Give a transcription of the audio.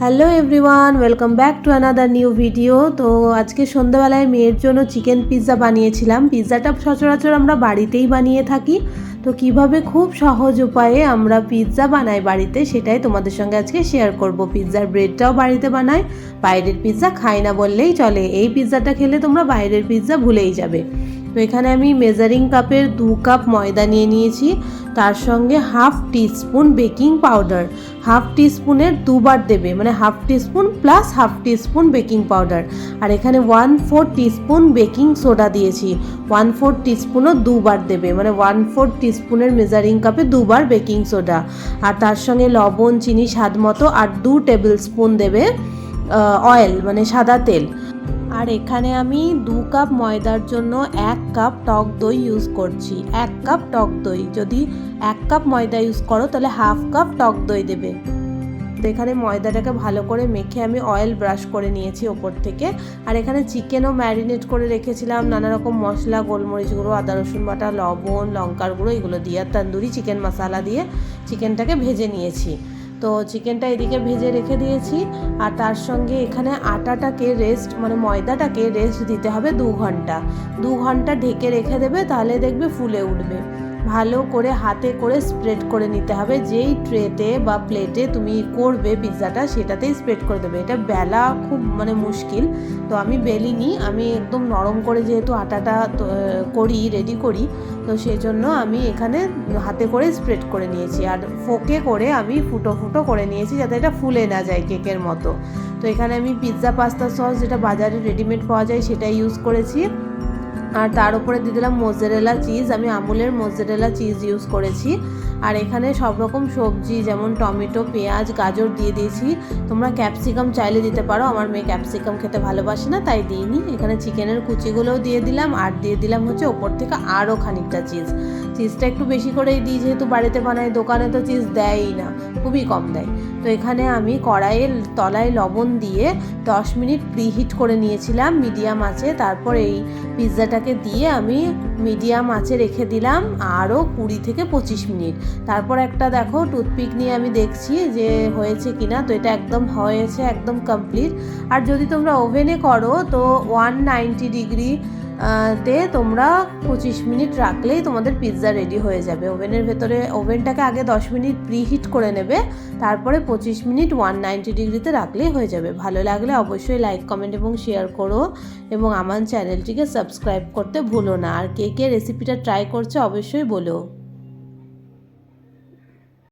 Hello everyone, welcome back to another new video. তো আজকে সন্ধ্যাবেলায় মেয়ের জন্য চিকেন পিৎজা বানিয়েছিলাম। পিৎজাটা সচরাচর আমরা বাড়িতেই বানিয়ে থাকি, তো কিভাবে খুব সহজ উপায়ে আমরা পিৎজা বানাই বাড়িতে সেটাই তোমাদের সঙ্গে আজকে শেয়ার করব। পিৎজার ব্রেডটাও বাড়িতে বানাই, বাইরের পিৎজা খাই না বললেই চলে। এই পিৎজাটা খেলে তোমরা বাইরের পিৎজা ভুলেই যাবে। তো এখানে আমি মেজারিং কাপের 2 কাপ ময়দা নিয়ে নিয়েছি, তার সঙ্গে half teaspoon baking powder. Half টিস্পুনের দুবার দেবে, মানে half teaspoon plus half teaspoon baking powder. আর এখানে 1/4 টিস্পুন বেকিং সোডা দিয়েছি, 1/4 টিস্পুনও দুবার দেবে, মানে 1/4 টিস্পুনের মেজারিং কাপে দুবার বেকিং সোডা। আর তার সঙ্গে লবণ, চিনি স্বাদ মতো, আর 2 টেবিল স্পুন দেবে অয়েল, মানে সাদা তেল। আর এখানে আমি 2 কাপ ময়দার জন্য 1 কাপ টক দই ইউজ করছি। 1 কাপ টক দই, যদি 1 কাপ ময়দা ইউজ করো তাহলে হাফ কাপ টক দই দেবে। তো এখানে ময়দাটাকে ভালো করে মেখে আমি অয়েল ব্রাশ করে নিয়েছি ওপর থেকে। আর এখানে চিকেনও ম্যারিনেট করে রেখেছিলাম নানা রকম মশলা, গোলমরিচ গুঁড়ো, আদা রসুন বাটা, লবণ, লঙ্কার গুঁড়ো, এগুলো দিয়ে আর তন্দুরি চিকেন মশলা দিয়ে চিকেনটাকে ভেজে নিয়েছি। তো চিকেনটা এদিকে ভেজে রেখে দিয়েছি। আর তার সঙ্গে এখানে আটাটাকে রেস্ট, মানে ময়দাটাকে রেস্ট দিতে হবে 2 ঘন্টা। 2 ঘন্টা ঢেকে রেখে দেবে, তাহলে দেখবে ফুলে উঠবে। ভালো করে হাতে করে স্প্রেড করে নিতে হবে। যেই ট্রেতে বা প্লেটে তুমি করবে পিৎজাটা সেটাতেই স্প্রেড করে দেবে। এটা বেলা খুব মানে মুশকিল, তো আমি বেলিনি, আমি একদম নরম করে যেহেতু আটাটা রেডি করি, তো সেই জন্য আমি এখানে হাতে করে স্প্রেড করে নিয়েছি। আর ফোকে করে আমি ফুটো ফুটো করে নিয়েছি যাতে এটা ফুলে না যায় কেকের মতো। তো এখানে আমি পিৎজা পাস্তা সস, যেটা বাজারে রেডিমেড পাওয়া যায়, সেটা ইউজ করেছি। আর তার উপরে দিয়ে দিলাম মোজারেলা চিজ, আমি আমুলের মোজারেলা চিজ ইউজ করেছি। আর এখানে সব রকম সবজি যেমন টমেটো, পেঁয়াজ, গাজর দিয়ে দিয়েছি। তোমরা ক্যাপসিকাম চাইলে দিতে পারো, আমার মেয়ে ক্যাপসিকাম খেতে ভালোবাসে না তাই দিইনি। এখানে চিকেনের কুচিগুলোও দিয়ে দিলাম, আর দিয়ে দিলাম হচ্ছে ওপর থেকে আরও খানিকটা চিজটা একটু বেশি করেই দিই, যেহেতু বাড়িতে বানাই। দোকানে তো চিজ দেয়ই না, খুবই কম দেয়। তো এখানে আমি কড়াইয়ের তলায় লবণ দিয়ে 10 মিনিট প্রিহিট করে নিয়েছিলাম মিডিয়াম আঁচে। তারপর এই পিৎজাটাকে দিয়ে আমি মিডিয়াম আঁচে রেখে দিলাম আরও 20 থেকে 25 মিনিট। তারপর একটা দেখো টুথপিক নিয়ে আমি দেখছি যে হয়েছে কিনা। তো এটা একদম হয়েছে, একদম কমপ্লিট। আর যদি তোমরা ওভেনে করো তো 190 ডিগ্রি তে তোমরা 25 মিনিট রাখলেই তোমাদের পিৎজা রেডি হয়ে যাবে। ওভেনের ভেতরে ওভেনটাকে আগে 10 মিনিট প্রিহিট করে নেবে, তারপরে 25 মিনিট 190 ডিগ্রিতে রাখলেই হয়ে যাবে। ভালো লাগলে অবশ্যই লাইক, কমেন্ট এবং শেয়ার করো, এবং আমার চ্যানেলটিকে সাবস্ক্রাইব করতে ভুলো না। আর কে কে রেসিপিটা ট্রাই করছে অবশ্যই বলো।